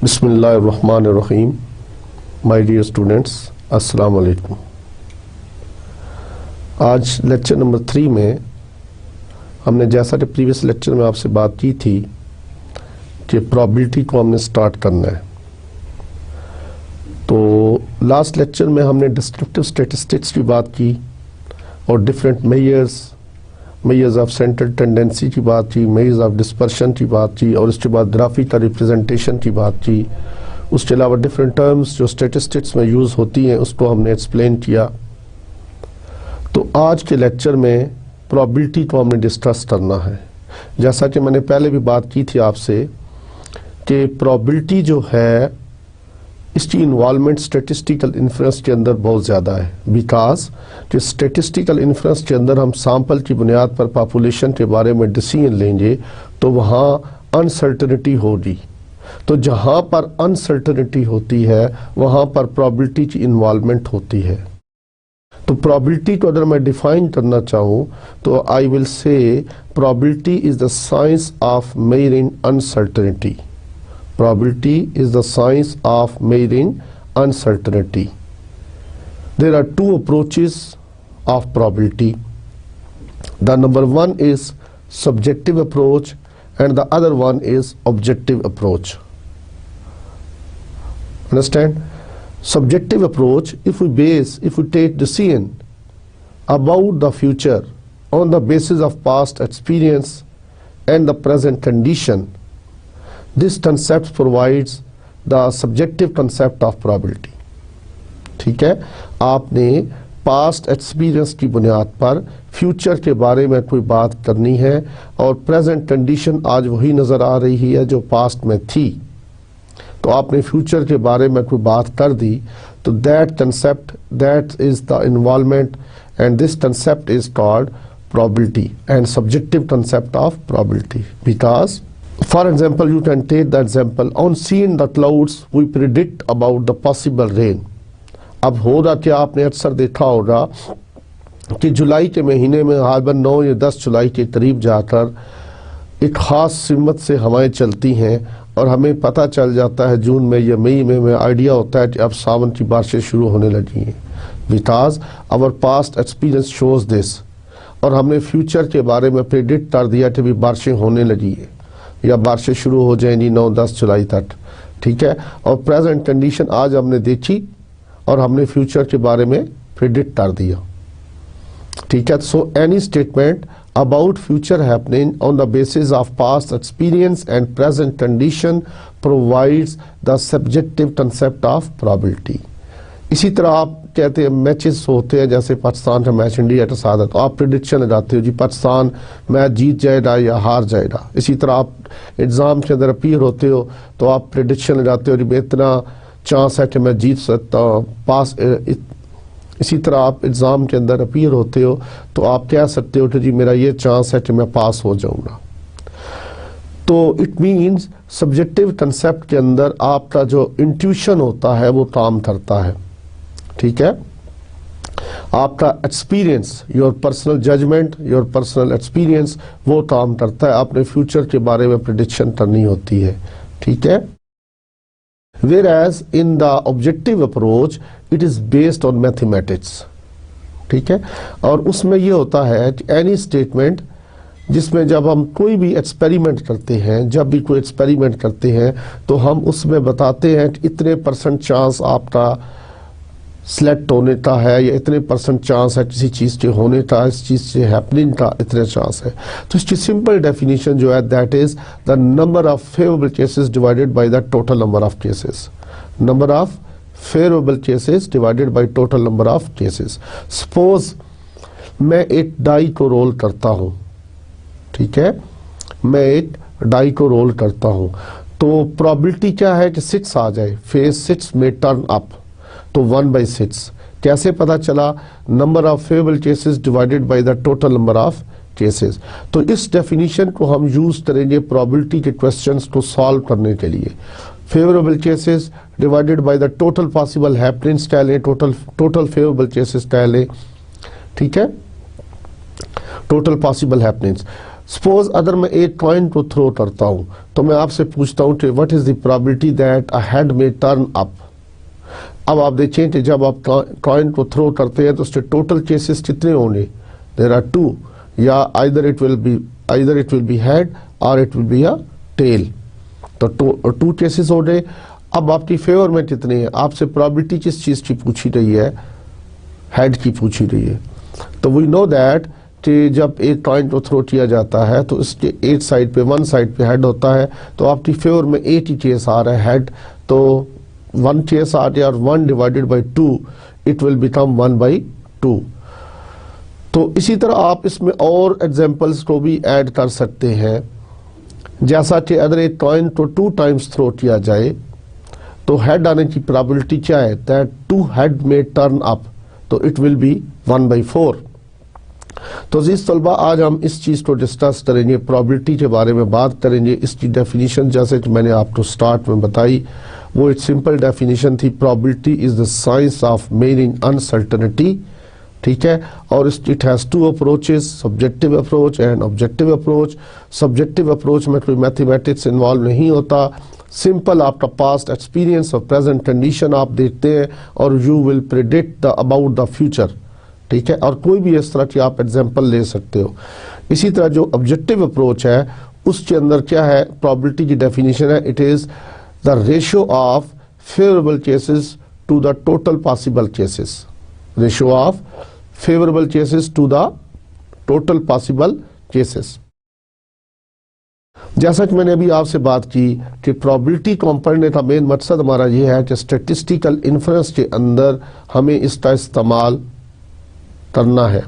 बिस्मिल्लाहिर्रहमानिर्रहीम। My dear students, अस्सलाम वालेकुम। आज लेक्चर नंबर 3 में हमने, जैसा कि प्रीवियस लेक्चर में आपसे बात की थी कि प्रोबेबिलिटी को हमने स्टार्ट करना है, तो लास्ट लेक्चर में हमने डिस्क्रिप्टिव स्टैटिस्टिक्स की बात की और different measures of central tendency की बात की, मेजर्स ऑफ डिस्पर्शन की बात की और उसके बाद ग्राफिकल रिप्रेजेंटेशन की बात की। उसके अलावा डिफरेंट टर्म्स जो स्टैटिस्टिक्स में यूज़ होती हैं उसको हमने एक्सप्लेन किया। तो आज के लेक्चर में प्रोबेबिलिटी को हमने डिस्कस करना है। जैसा कि मैंने पहले भी बात की थी आपसे कि प्रोबेबिलिटी जो है इसकी इन्वॉल्वमेंट स्टैटिस्टिकल इन्फ्रेंस के अंदर बहुत ज़्यादा है, बिकॉज कि स्टैटिस्टिकल इन्फ्रेंस के अंदर हम सैंपल की बुनियाद पर पॉपुलेशन के बारे में डिसीजन लेंगे तो वहाँ अनसर्टेनिटी होगी। तो जहाँ पर अनसर्टेनिटी होती है वहाँ पर प्रोबेबिलिटी की इन्वॉल्वमेंट होती है। तो प्रोबेबिलिटी को अगर मैं डिफाइन करना चाहूँ तो I will say probability is the science of measuring uncertainty. Probability is the science of measuring uncertainty. There are two approaches of probability. The number one is subjective approach and the other one is objective approach. Understand? Subjective approach, if we take decision about the future on the basis of past experience and the present condition, this concept provides the subjective concept of probability. ठीक है, आपने past experience की बुनियाद पर future के बारे में कोई बात करनी है और प्रेजेंट कंडीशन आज वही नज़र आ रही है जो पास्ट में थी, तो आपने फ्यूचर के बारे में कोई बात कर दी, तो that concept, that is the involvement and this concept is called probability and subjective concept of probability. Because for example, you can take the example on seeing the clouds we predict about the possible rain. अब होगा क्या, आपने अक्सर देखा होगा कि जुलाई के महीने में हालबन 9 या 10 जुलाई के करीब जाकर एक ख़ास सिमत से हवाएं चलती हैं और हमें पता चल जाता है जून में या मई में आइडिया होता है कि अब सावन की बारिशें शुरू होने लगी हैं। Because our past experience shows this, और हमने फ्यूचर के बारे में प्रेडिक्ट कर दिया कि भी बारिशें होने लगी है या बारिशें शुरू हो जाएंगी 9-10 जुलाई तक। ठीक है, और प्रेजेंट कंडीशन आज हमने देखी और हमने फ्यूचर के बारे में प्रेडिक्ट कर दिया। ठीक है, so any statement about future happening on the basis of past experience and present condition provides the subjective concept of probability. इसी तरह आप कहते हैं मैचेस होते हैं, जैसे पाकिस्तान का मैच इंडिया के साथ है, तो आप प्रेडिक्शन लगाते हो जी पाकिस्तान मैच जीत जाएगा या हार जाएगा। इसी तरह आप एग्ज़ाम के अंदर अपीयर होते हो तो आप प्रेडिक्शन लगाते हो जी इतना चांस है कि मैं जीत सकता हूँ, पास। इसी तरह आप एग्ज़ाम के अंदर अपीयर होते हो तो आप कह सकते हो कि जी मेरा ये चांस है कि मैं पास हो जाऊँगा। तो इट मीन्स सब्जेक्टिव कंसेप्ट के अंदर आपका जो इंट्यूशन होता है वो काम करता है। ठीक है, आपका experience, your personal judgement, your personal experience वो काम करता है, आपने फ्यूचर के बारे में प्रेडिक्शन करनी होती है। ठीक है, whereas in the objective approach it is based on mathematics. ठीक है, और उसमें ये होता है कि एनी स्टेटमेंट जिसमें जब हम कोई भी एक्सपेरिमेंट करते हैं, जब भी कोई एक्सपेरिमेंट करते हैं तो हम उसमें बताते हैं कि इतने % चांस आपका सिलेक्ट होने का है या इतने % चांस है किसी चीज़ के होने का, इस चीज़ से हैपनिंग का इतने चांस है। तो इसकी सिंपल डेफिनेशन जो है that is the number of favourable cases divided by the total number of cases. Number of favourable cases divided by total number of cases. Suppose मैं एक डाई को रोल करता हूँ, ठीक है, मैं एक डाई को रोल करता हूँ, तो प्रोबेबिलिटी क्या है कि 6 आ जाए, फेस 6 में टर्न अप, तो 1/6। कैसे पता चला? Number of favourable cases divided by the total number of cases. तो इस डेफिनेशन को हम यूज करेंगे प्रोबेबिलिटी के क्वेश्चंस को सॉल्व करने के लिए। Favourable cases divided by the total possible happenings कह लें, टोटल फेवरेबल केसेस कह लें, ठीक है, टोटल पॉसिबल हैपनिंग्स। सपोज अगर मैं एक कॉइन को थ्रो करता हूं तो मैं आपसे पूछता हूं कि what is the probability that a head में टर्न अप। अब आप देखें कि जब आप कॉइन को थ्रो करते हैं तो उसके टोटल केसेस कितने होंगे? देयर आर टू, या either it will be head और it will be a tail. तो टू केसेस हो गए। अब आपकी फेवर में कितने हैं? आपसे प्रोबेबिलिटी किस चीज की पूछी रही है? हेड की पूछी रही है। तो वी नो दैट कि जब एक कॉइन को थ्रो किया जाता है तो इसके एक साइड पे, वन साइड पे हेड होता है, तो आपकी फेवर में एक ही केस आ रहा है हेड, तो वन केस आ गया और 1 divided by 2 it will become 1/2। तो इसी तरह आप इसमें और एग्जांपल्स को भी ऐड कर सकते हैं, जैसा कि अगर एक कॉइन को 2 टाइम्स थ्रो किया जाए तो हेड आने की प्रोबेबिलिटी क्या है? दैट 2 हेड में टर्न अप, तो इट विल बी 1/4। तो अजीज तलबा, आज हम इस चीज को डिस्कस करेंगे, प्रोबेबिलिटी के बारे में बात करेंगे। इसकी डेफिनेशन जैसे कि मैंने आपको स्टार्ट में बताई, वो एक सिंपल डेफिनेशन थी, probability is the science of measuring uncertainty, ठीक है। और it has 2 approaches, subjective approach and objective approach. Subjective approach में कोई मैथमेटिक्स इन्वॉल्व नहीं होता, सिंपल आपका पास्ट एक्सपीरियंस और प्रेजेंट कंडीशन आप देखते हैं और you will predict about the future, ठीक है। और कोई भी इस तरह की आप एग्जांपल ले सकते हो। इसी तरह जो ऑब्जेक्टिव अप्रोच है उसके अंदर क्या है? प्रोबेबिलिटी की डेफिनेशन है, it is the ratio of favourable cases to the total possible cases, ratio of favourable cases to the total possible cases. जैसा कि मैंने अभी आपसे बात की कि प्रोबेबिलिटी को पढ़ने का मेन मकसद हमारा यह है कि स्टैटिस्टिकल इन्फ्रेंस के अंदर हमें इसका इस्तेमाल करना है,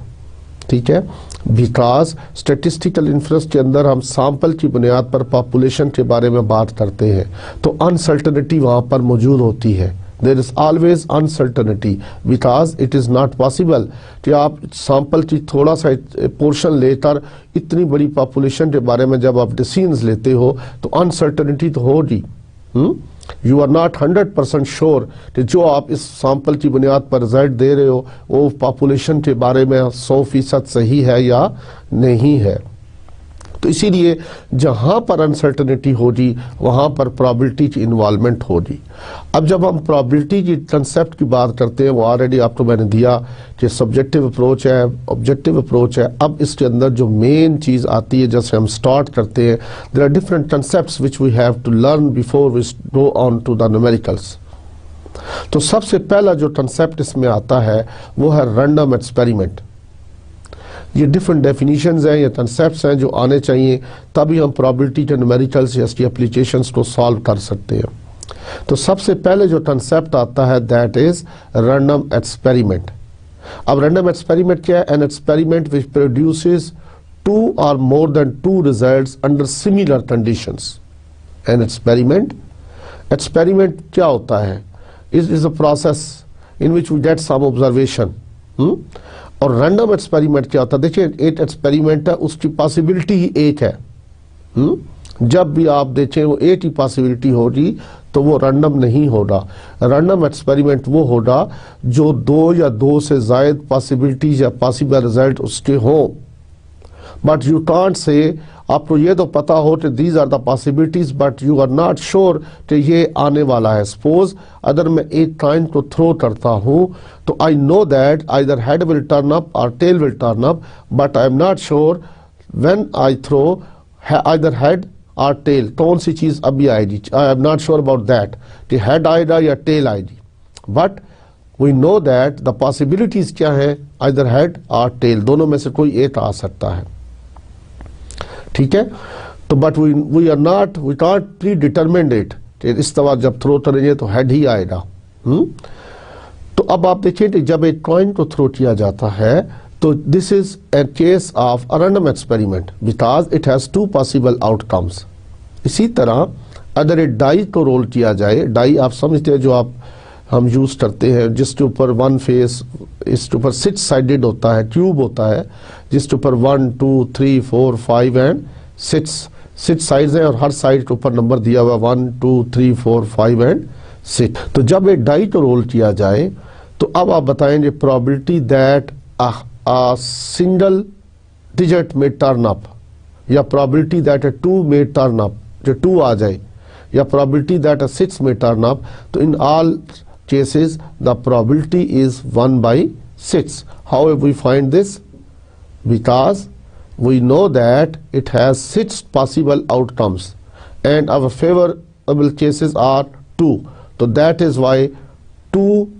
ठीक है। बिकॉज स्टैटिस्टिकल इन्फ्रेंस के अंदर हम सैंपल की बुनियाद पर पॉपुलेशन के बारे में बात करते हैं, तो अनसर्टेनिटी वहां पर मौजूद होती है। There is always uncertainty because it is not possible कि आप सैंपल की थोड़ा सा पोर्शन लेकर इतनी बड़ी पॉपुलेशन के बारे में जब आप डिसीजंस लेते हो तो अनसर्टेनिटी तो होगी। यू आर नॉट 100% श्योर कि जो आप इस सैंपल की बुनियाद पर रिजल्ट दे रहे हो वो पॉपुलेशन के बारे में 100% सही है या नहीं है। तो इसीलिए जहां पर अनसर्टेनिटी होगी वहां पर प्रोबेबिलिटी की इन्वॉल्वमेंट होगी। अब जब हम प्रोबेबिलिटी की कंसेप्ट की बात करते हैं, वो ऑलरेडी आपको मैंने दिया कि सब्जेक्टिव अप्रोच है, ऑब्जेक्टिव अप्रोच है। अब इसके अंदर जो मेन चीज आती है, जैसे हम स्टार्ट करते हैं, there are different concepts which we have to learn before we go on to the numericals. तो सबसे पहला जो कंसेप्ट इसमें आता है वो है रैंडम एक्सपेरिमेंट। ये डिफरेंट डेफिनेशंस हैं या कंसेप्ट्स हैं जो आने चाहिए, तभी हम प्रोबेबिलिटी के न्यूमेरिकल्स या इसकी एप्लीकेशंस को सॉल्व कर सकते हैं। तो सबसे पहले जो कंसेप्ट आता है दैट इज रैंडम एक्सपेरिमेंट। अब रैंडम एक्सपेरिमेंट क्या है? An experiment which produces 2 or more than 2 results under similar conditions. An experiment क्या होता है? Is a process in which we get some observation. और रैंडम एक्सपेरिमेंट क्या होता है? देखिए, एक एक्सपेरिमेंट है, उसकी पॉसिबिलिटी ही एक है। जब भी आप देखें वो एक ही पॉसिबिलिटी होगी तो वो रैंडम नहीं होगा। रैंडम एक्सपेरिमेंट वो होगा जो 2 या 2 से ज्यादा पॉसिबिलिटीज या पॉसिबल रिजल्ट उसके हों। बट यू कांट से, आपको ये तो पता हो कि these are the possibilities but you are not sure कि ये आने वाला है। सपोज अगर मैं एक कॉइन को थ्रो करता हूं तो I know that either head will turn up और tail will turn up, but I am not sure when I throw either head और टेल, कौन सी चीज अभी आएगी। I am not sure about that कि हेड आएगा या टेल आएगी, but we know that the possibilities क्या है? आइदर हेड और टेल, दोनों में से कोई एक आ सकता है, ठीक है। तो but we are not, we can't predetermine it, इस तरह जब थ्रो करेंगे तो हेड ही आएगा। तो अब आप देखिए कि जब एक कॉइन को थ्रो किया जाता है तो this is a case of a random experiment because it has 2 possible outcomes. इसी तरह अगर एक डाई को रोल किया जाए, डाई आप समझते हैं जो आप हम यूज करते हैं, जिसके ऊपर वन फेस, इसके ऊपर 6 साइडेड होता है, ट्यूब होता है, जिसके ऊपर 1 2 3 4 5 एंड 6 साइड्स हैं और हर साइड के ऊपर नंबर दिया हुआ 1 2 3 4 5 एंड 6। तो जब एक डाई को रोल किया जाए तो अब आप बताएंगे probability that a single digit may turn up, या probability that a 2 may turn up, जो 2 आ जाए, या probability that a 6 may turn up, तो in all cases the probability is 1 by 6. How we find this? Because we know that it has 6 possible outcomes and our favorable cases are 2. So that is why 2,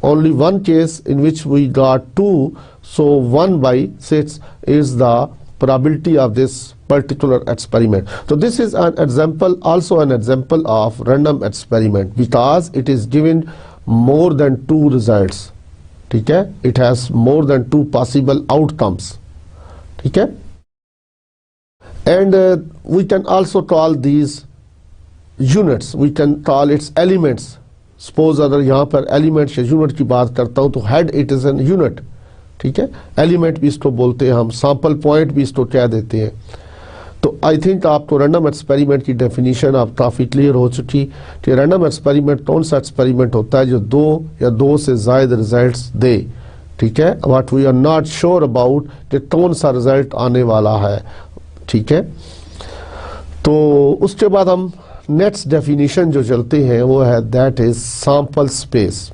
only one case in which we got 2, so 1 by 6 is the probability of this particular experiment. So this is an example, also an example of random experiment, because it is given more than 2 results. ठीक है, it has more than 2 possible outcomes. ठीक है, and we can also call these units, we can call its elements. Suppose अगर यहाँ पर element या unit की बात करता हूँ तो head it is an unit. ठीक है, एलिमेंट भी इसको बोलते हैं हम, सैंपल पॉइंट भी इसको कह देते हैं। तो आई थिंक आपको रैंडम एक्सपेरिमेंट की डेफिनेशन आप काफ़ी क्लियर हो चुकी कि रैंडम एक्सपेरिमेंट कौन सा एक्सपेरिमेंट होता है जो 2 या 2 से ज़ायद रिजल्ट्स दे। ठीक है, but we are not sure about कि कौन सा रिजल्ट आने वाला है। ठीक है, तो उसके बाद हम नेक्स्ट डेफिनेशन जो चलते हैं वो है that is sample space.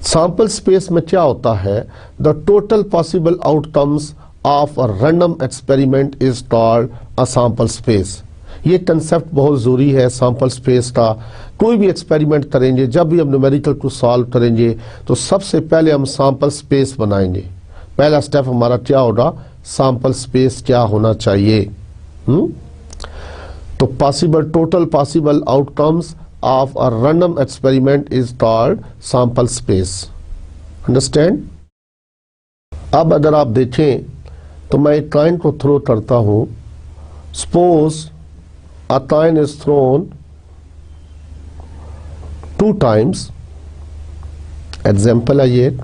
Sample space में क्या होता है? The total possible outcomes of a random experiment is called a sample space. ये कंसेप्ट बहुत ज़रूरी है सैंपल स्पेस का। कोई भी एक्सपेरिमेंट करेंगे, जब भी हम न्यूमेरिकल को सॉल्व करेंगे तो सबसे पहले हम सैंपल स्पेस बनाएंगे। पहला स्टेप हमारा क्या होगा? सैंपल स्पेस क्या होना चाहिए। तो total possible outcomes of a random experiment is called sample space. Understand? अब अगर आप देखें तो मैं एक कॉइन को थ्रो करता हूं। Suppose a coin is throne 2 times. Example है ये।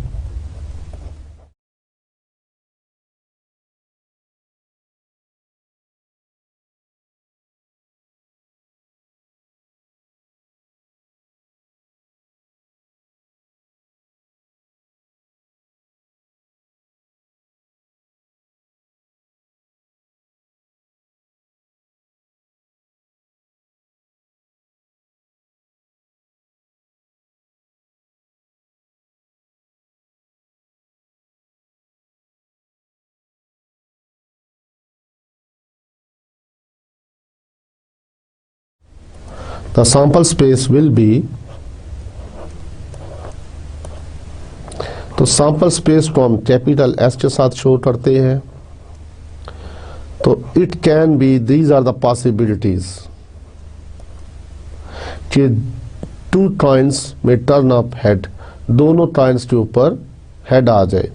The sample space will be, तो सैंपल स्पेस को हम कैपिटल एस के साथ शो करते हैं। तो it can be, these are the possibilities कि 2 कॉइन्स में टर्न अप हेड, दोनों कॉइन्स के ऊपर हेड आ जाए।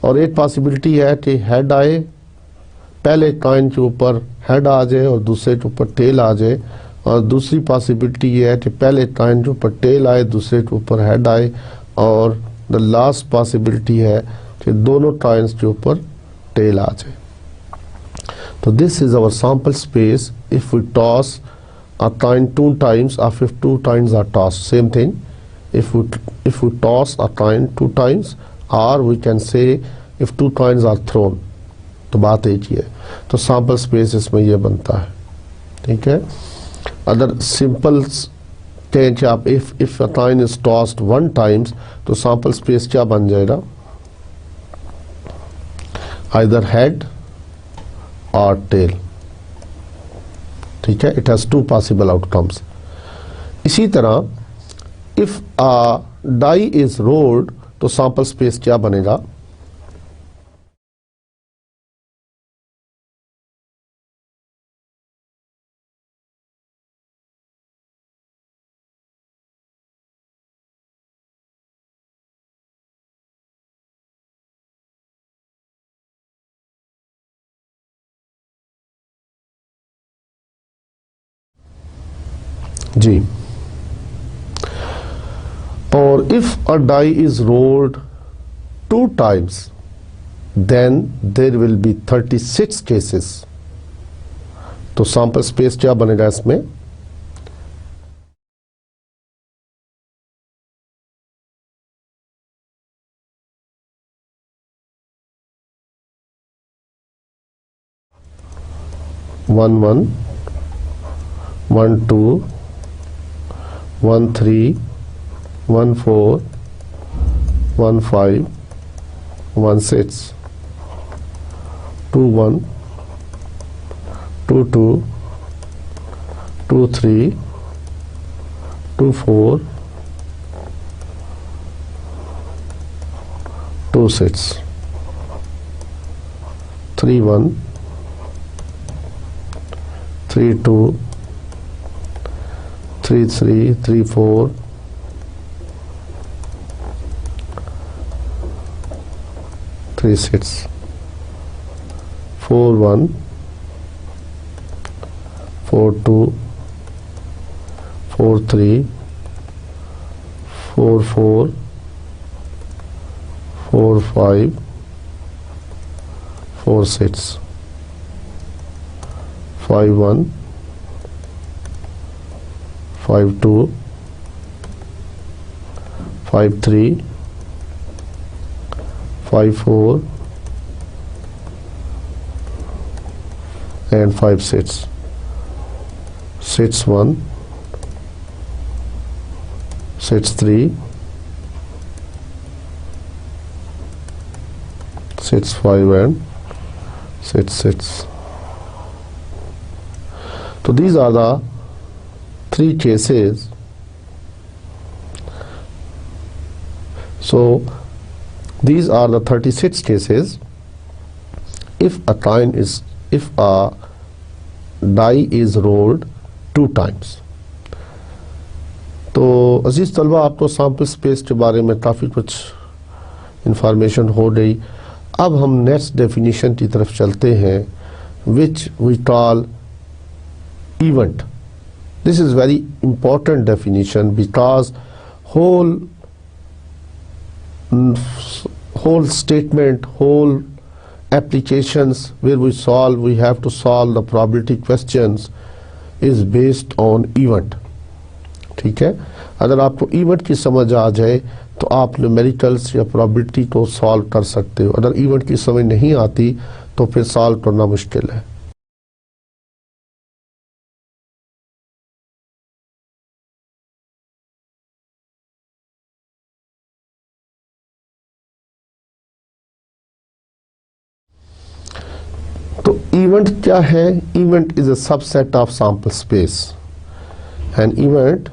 और एक पॉसिबिलिटी है कि हेड आए, पहले कॉइन के ऊपर हेड आ जाए और दूसरे के ऊपर टेल आ जाए। और दूसरी पॉसिबिलिटी ये है कि पहले कॉइन के ऊपर टेल आए, दूसरे के ऊपर हेड आए। और द लास्ट पॉसिबिलिटी है कि दोनों कॉइन्स के ऊपर टेल आ जाए। तो this is our sample space if we toss a coin 2 times or if 2 coins are tossed, same thing. If we toss a coin 2 times, or we can say if 2 coins are thrown, तो बात एक ही है। तो sample space इसमें ये बनता है। ठीक है, अगर सिंपल कहें कि आप if a coin is tossed 1 times, तो सैंपल स्पेस क्या बन जाएगा? either head or tail। ठीक है, इट हैज 2 पॉसिबल आउटकम्स। इसी तरह if a die is rolled, तो सैंपल स्पेस क्या बनेगा? जी, और if a die is rolled 2 times then there will be 36 cases. तो सैंपल स्पेस क्या बनेगा इसमें? One one, 1 2, 1 3, 1 4, 1 5, 1 6, 2 1, 2 2, 2 3, 2 4, 2 6, 3 1, 3 2, 3 3, 3 4, 3 6, 4 1, 4 2, 4 3, 4 4, 4 5, 4 6, 5 1, 5 2, 5 3, 5 4 and 5 6, 6 1, 6 3, 6 5 and 6 6. So these are the 3 cases. So these are the 36 cases if a die is rolled 2 times. तो अजीज़ तलबा, आपको sample space के बारे में काफ़ी कुछ इंफॉर्मेशन हो गई. अब हम नेक्स्ट डेफिनेशन की तरफ चलते हैं, which we call event. This is very important definition because whole statement, whole applications where we have to solve the probability questions is based on event. ठीक है, अगर आपको इवेंट की समझ आ जाए तो आप न्यूमेरिकल्स या प्रोबेबिलिटी को सॉल्व कर सकते हो. अगर इवेंट की समझ नहीं आती तो फिर सॉल्व करना मुश्किल है. तो इवेंट क्या है? Event is a subset of sample space. An event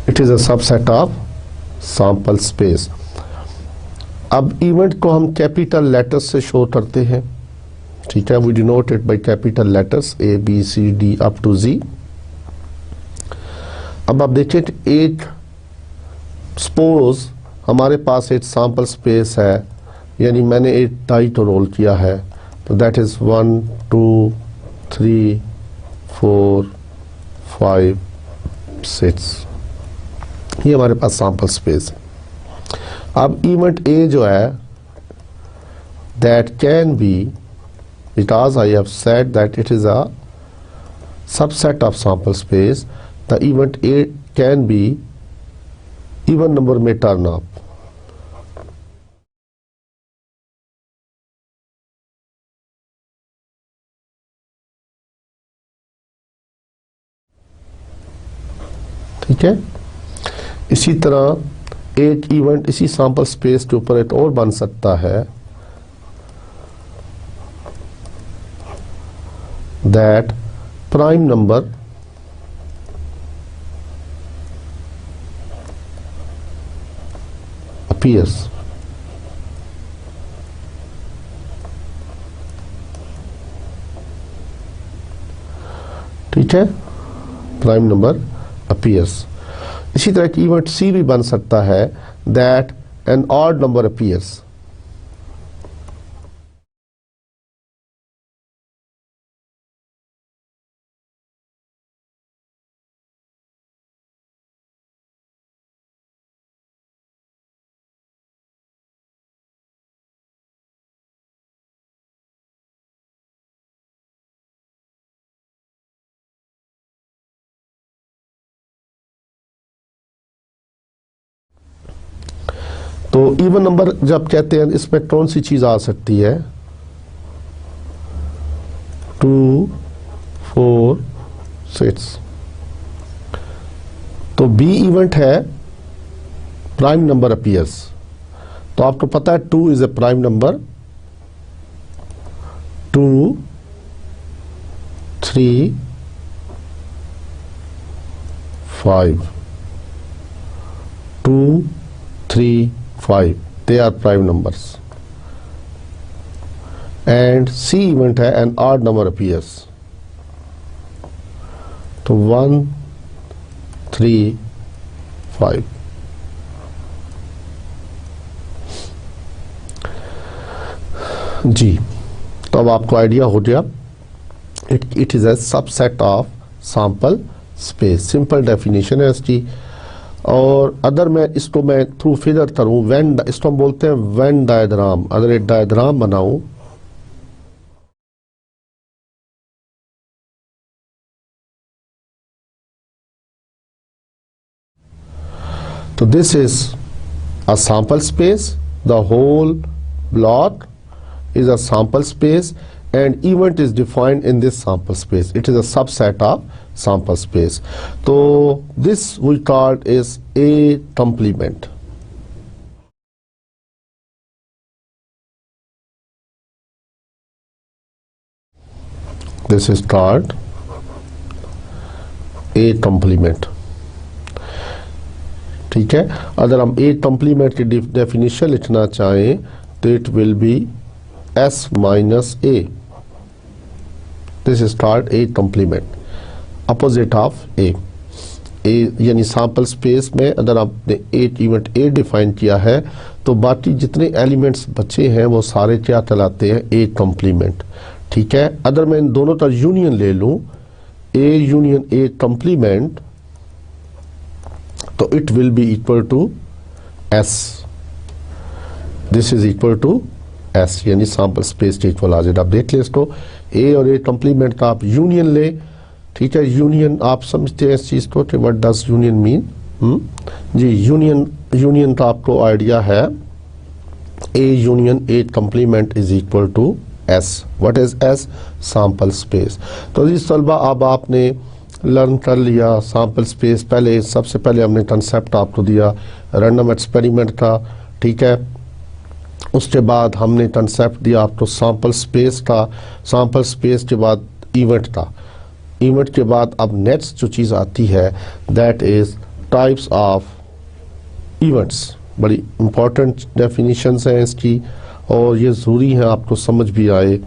it is a subset of sample space. अब इवेंट को हम कैपिटल लेटर्स से शो करते हैं. ठीक है, we denote it by capital letters A B C D up to Z. अब आप देखिए, एक सपोज हमारे पास एक सैंपल स्पेस है, यानी मैंने एक डाई को रोल किया है, तो दैट इज 1 2 3 4 5 6. ये हमारे पास सैंपल स्पेस है. अब इवेंट ए जो है, that can be, because I have said that it is a subset of sample space, the event A can be even number may turn up. ठीक है, इसी तरह एक इवेंट इसी सैंपल स्पेस के ऊपर एक और बन सकता है, that prime number appears. ठीक है, प्राइम नंबर अपीयर्स। इसी तरह एक इवेंट सी भी बन सकता है, that an odd number appears. तो इवन नंबर जब कहते हैं इसमें कौन सी चीज आ सकती है, 2, 4, 6। तो बी इवेंट है प्राइम नंबर अपीयर्स। तो आपको पता है 2 is a prime number, 2, 3, 5, 2, 3, 5, they are prime numbers. And C event है an odd number appears. तो 1, 3, 5। जी, तो अब आपको आइडिया हो गया, it is a subset of sample space. Simple definition है इसकी। और अगर मैं इसको मैं थ्रू फिगर करूं, वेन, इसको हम बोलते हैं वेन डायग्राम। अगर एक डायग्राम बनाऊं, तो this is a sample space, the whole block is a sample space and event is defined in this sample space. It is a subset of sample space. So this we call is a complement. This is called a complement. ठीक है। अगर हम A complement की definition लिखना चाहें तो it will be S minus A. This is called A complement, opposite of A. यानी sample space में अगर आपने एक इवेंट ए डिफाइन किया है तो बाकी जितने एलिमेंट्स बचे हैं वो सारे क्या कहलाते हैं, ए कॉम्प्लीमेंट। ठीक है। अगर मैं इन दोनों का यूनियन ले लूं, ए यूनियन ए कॉम्प्लीमेंट, तो it will be equal to S. This is equal to S, यानी सैंपल स्पेस के इक्वल आ जाएगा। आप देख लें इसको, ए और ए कॉम्प्लीमेंट का आप यूनियन ले। ठीक है। यूनियन आप समझते हैं इस चीज को कि व्हाट डज यूनियन मीन। जी, यूनियन का आपको आइडिया है, A union A complement is equal to S. What is S? Sample space. तो जी तलबा, अब आपने लर्न कर लिया सैंपल स्पेस। पहले सबसे पहले हमने कंसेप्ट आपको दिया रैंडम एक्सपेरिमेंट का। ठीक है। उसके बाद हमने कंसेप्ट दिया आपको सैंपल स्पेस का। सैंपल स्पेस के बाद इवेंट का। इवेंट के बाद अब नेक्स्ट जो चीज़ आती है that is types of events. बड़ी इंपॉर्टेंट डेफिनेशंस हैं इसकी और ये ज़रूरी है आपको समझ भी आए।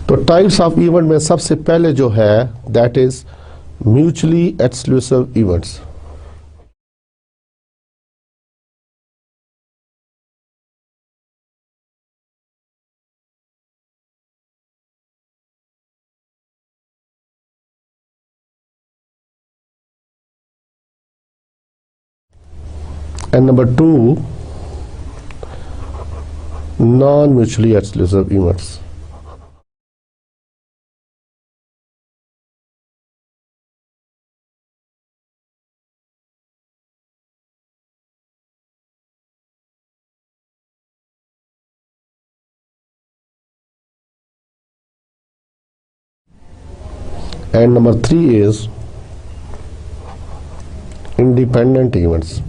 तो टाइप्स ऑफ इवेंट में सबसे पहले जो है that is mutually exclusive events. And number 2, non-mutually exclusive events. And number 3 is independent events.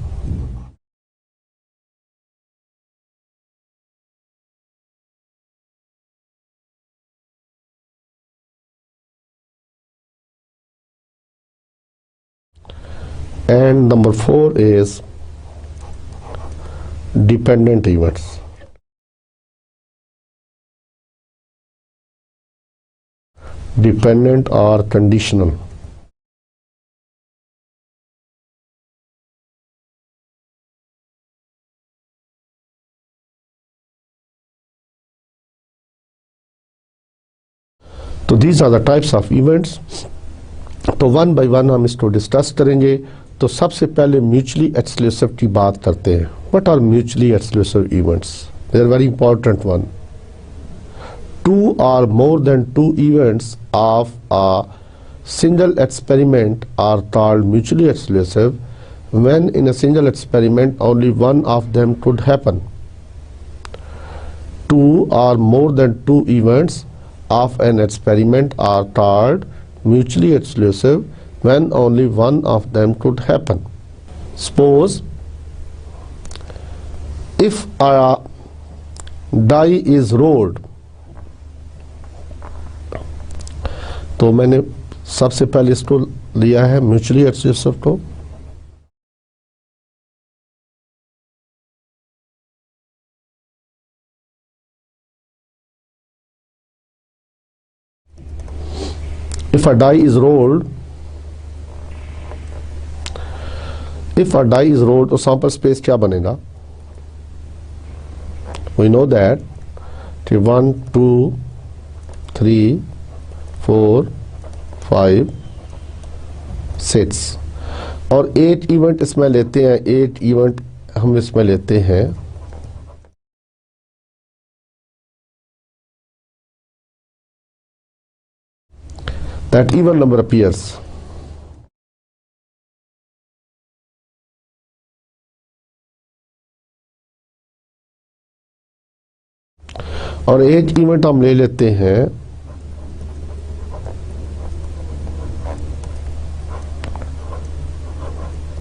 and number 4 is dependent events. Dependent or conditional. तो these are the types of events. तो one by one हम इसको discuss करेंगे। तो सबसे पहले mutually exclusive की बात करते हैं। What are mutually exclusive events? They are very important one. Two or more than two events of a single experiment are called mutually exclusive when in a single experiment only one of them could happen. Two or more than two events of an experiment are called mutually exclusive when only one of them could happen. Suppose if a die is rolled, तो मैंने सबसे पहले इसको लिया है mutually exclusive को। If a die is rolled, तो sample space क्या बनेगा? We know that 1 2 3 4 5 6 और 8 इवेंट इसमें लेते हैं। 8 इवेंट हम इसमें लेते हैं। That even number appears. और 8 इवेंट हम ले लेते हैं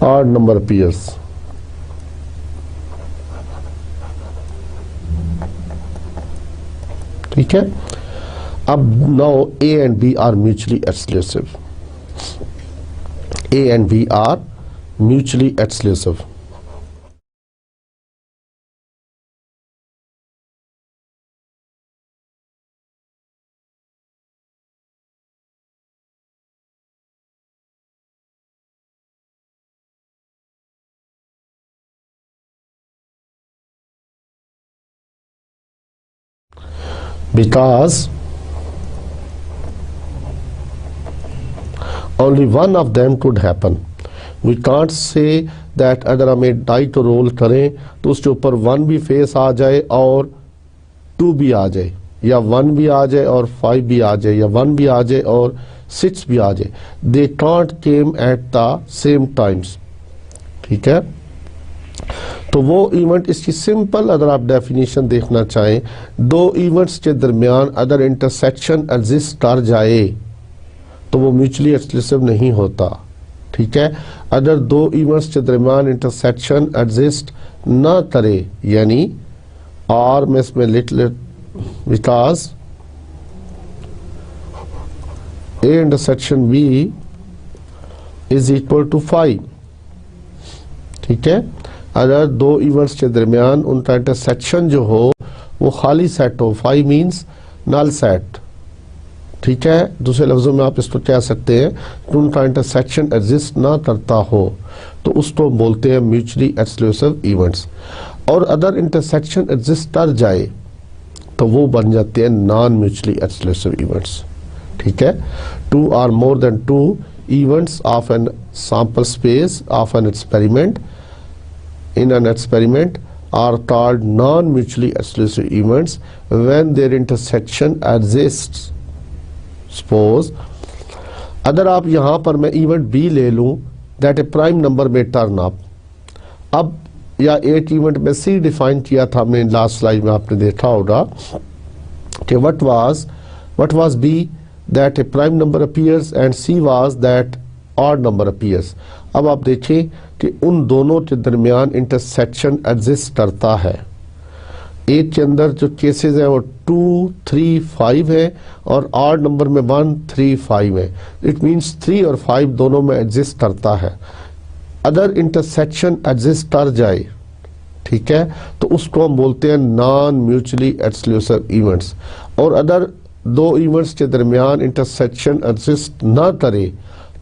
odd number appears. ठीक है। अब now A and B are mutually exclusive. A and B are mutually exclusive. Because only one of them could happen. We can't say that अगर हम एक डाई को रोल करें तो उसके ऊपर 1 भी फेस आ जाए और 2 भी आ जाए, या 1 भी आ जाए और 5 भी आ जाए, या 1 भी आ जाए और 6 भी आ जाए। They can't came at the same times. ठीक है। तो वो इवेंट, इसकी सिंपल अगर आप डेफिनेशन देखना चाहें, दो इवेंट्स के दरमियान अगर इंटरसेक्शन एग्जिस्ट कर जाए तो वो म्यूचुअली एक्सक्लूसिव नहीं होता। ठीक है। अगर दो इवेंट्स के दरमियान इंटरसेक्शन एग्जिस्ट ना करे, यानी और में इसमें लिट because A intersection B is equal to 5। ठीक है। अगर दो इवेंट्स के दरमियान उनका इंटरसेक्शन जो हो वो खाली सेट हो, 5 मीन्स नल सेट। ठीक है। दूसरे लफ्जों में आप इसको कह सकते हैं कि उनका इंटरसेक्शन एग्जिस्ट ना करता हो तो उसको बोलते हैं म्यूचुअली एक्सक्लूसिव इवेंट्स। और अगर इंटरसेक्शन एग्जिस्ट कर जाए तो वो बन जाते हैं नॉन म्यूचुअली एक्सक्लूसिव इवेंट्स। ठीक है। 2 or more than 2 events of an sample space of an experiment in an experiment are called non-mutually exclusive events when their intersection exists. Suppose अगर आप यहाँ पर मैं इवेंट बी ले लूँ दैट ए प्राइम नंबर में टर्न अप, अब या 8 इवेंट में सी डिफाइन किया था हमने लास्ट स्लाइड में, आपने देखा होगा कि what was B that a prime number appears and C was that odd number appears. अब आप देखें कि उन दोनों के दरमियान इंटरसेक्शन एग्जिस्ट करता है। एक के अंदर जो केसेस हैं वो 2 3 5 है और ऑड नंबर में 1 3 5 है। इट मींस 3 और 5 दोनों में एग्जिस्ट करता है। अदर इंटरसेक्शन एग्जिस्ट कर जाए, ठीक है, तो उसको हम बोलते हैं नॉन म्यूचुअली एक्सक्लूसिव इवेंट्स। और अदर दो इवेंट्स के दरमियान इंटरसेक्शन एग्जिस्ट ना करे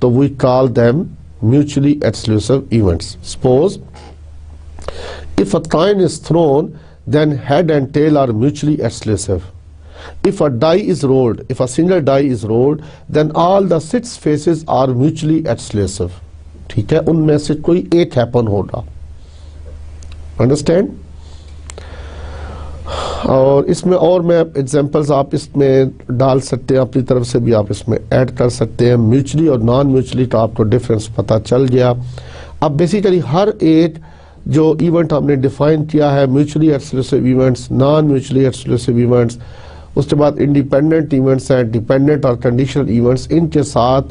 तो we call them mutually exclusive events. Suppose if a coin is thrown, then head and tail are mutually exclusive. If a die is rolled, if a single die is rolled, then all the 6 faces are mutually exclusive. ठीक है, उनमें से कोई एक happen होगा। Understand? और इसमें और मैं एग्जांपल्स आप इसमें डाल सकते हैं, अपनी तरफ से भी आप इसमें ऐड कर सकते हैं। म्यूचुअली और नॉन म्यूचुअली का आपको डिफरेंस पता चल गया। अब बेसिकली हर एक जो इवेंट हमने डिफाइन किया है, mutually exclusive events, non mutually exclusive events, उसके बाद इंडिपेंडेंट इवेंट्स हैं, डिपेंडेंट और कंडीशनल इवेंट्स, इनके साथ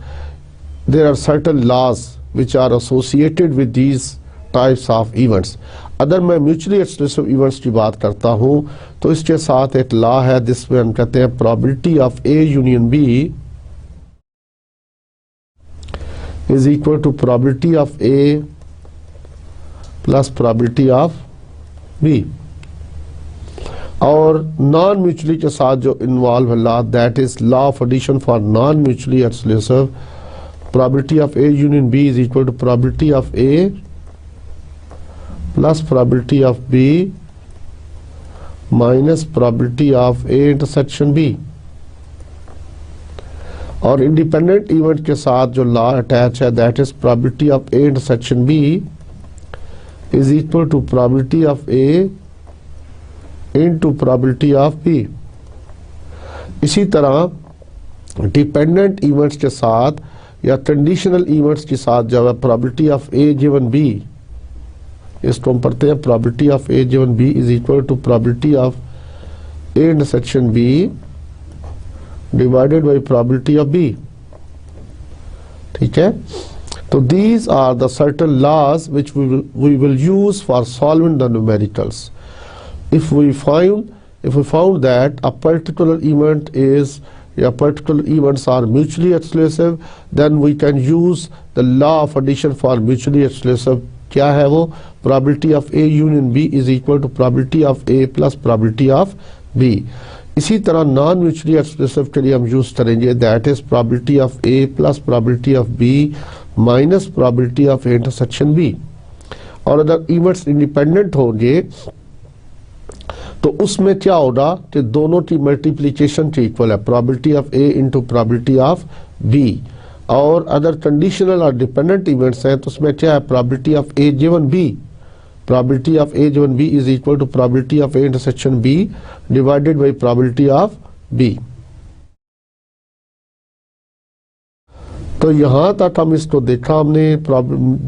there are certain laws which are associated with these types of events. अगर मैं म्यूचुअली एक्सक्लूसिव इवेंट्स की बात करता हूं तो इसके साथ एक लॉ है जिसमें हम कहते हैं probability of A union B is equal to probability of A plus probability of B. और नॉन म्यूचुअली के साथ जो इन्वॉल्व है law, that is law of addition for non mutually exclusive. Probability of A union B is equal to probability of A plus probability of B minus probability of A intersection B. और independent event के साथ जो law attach है, that is probability of A intersection B is equal to probability of A into probability of B। इसी तरह dependent events के साथ या कंडीशनल इवेंट्स के साथ जब है probability of A given B, इसको हम पढ़ते हैं probability of A given B is equal to probability of A intersection B divided by probability of B। ठीक है, so these are the certain laws which we will use for solving the numericals. If we found that a particular event is particular events are mutually exclusive, then we can use the law of addition for mutually exclusive। क्या है वो? probability of A union B is equal to probability of A plus probability of B। इसी तरह non mutually exclusive के लिए हम use करेंगे that is probability of A plus probability of B minus probability of intersection B. और अगर events independent होंगे तो उसमें क्या होगा कि दोनों की मल्टीप्लीकेशन के इक्वल है, probability of A into probability of B. और अगर कंडीशनल और डिपेंडेंट इवेंट्स हैं तो उसमें क्या है, probability of A given B, probability of A given B is equal to probability of A intersection B divided by probability of B। तो यहां तक हम इसको देखा, हमने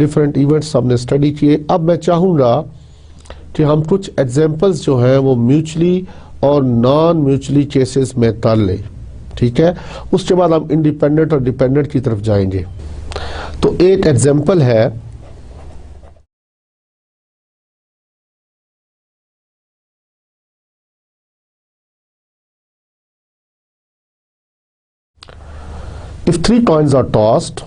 डिफरेंट इवेंट्स हमने स्टडी किए। अब मैं चाहूंगा कि हम कुछ एग्जांपल्स जो हैं वो म्यूचुअली और नॉन म्यूचुअली केसेस में कर लें। ठीक है, उसके बाद हम इंडिपेंडेंट और डिपेंडेंट की तरफ जाएंगे। तो एक एग्जांपल है, if 3 coins are tossed,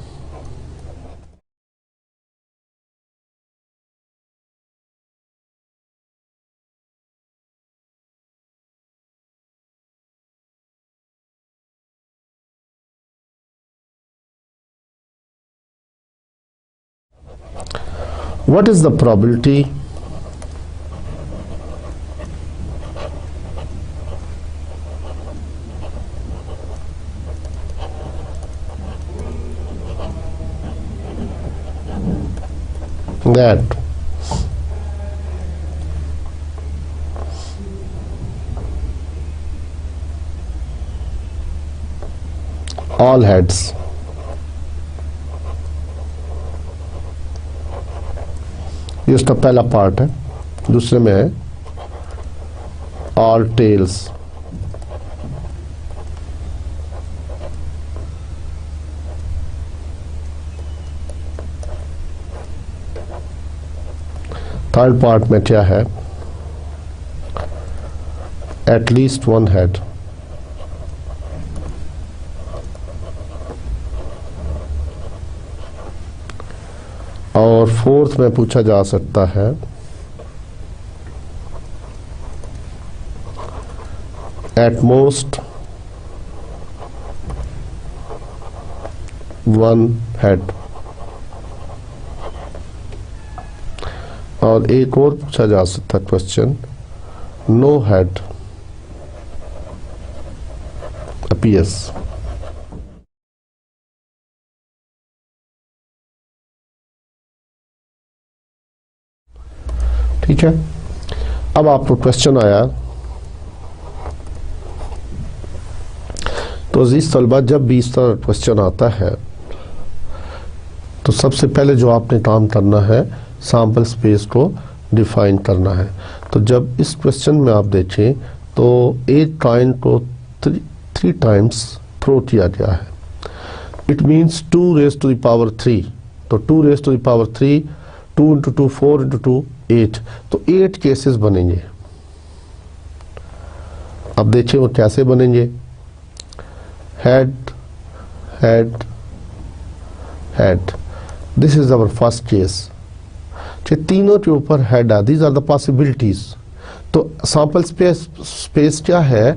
what is the probability that all heads ये उसका पहला पार्ट है। दूसरे में है all tails। थर्ड पार्ट में क्या है, एट लीस्ट वन हेड। और फोर्थ में पूछा जा सकता है एट मोस्ट वन हेड, और एक और पूछा जा सकता है क्वेश्चन नो हेड अपीयर्स। ठीक है, अब आपको क्वेश्चन आया तो अजीज तलबा जब भी इस तरह क्वेश्चन आता है तो सबसे पहले जो आपने काम करना है सैंपल स्पेस को डिफाइन करना है। तो जब इस क्वेश्चन में आप देखें तो एक कॉइन को थ्री टाइम्स थ्रो किया गया है, it means 2 raised to the power 3, तो 2 raised to the power 3, 2 into 2 4 into 2 8, तो 8 केसेस बनेंगे। अब देखिए वो कैसे बनेंगे, head head head, this is our first case, तीनों के ऊपर हेड है, दीज आर द पॉसिबिलिटीज। तो सैंपल स्पेस क्या है,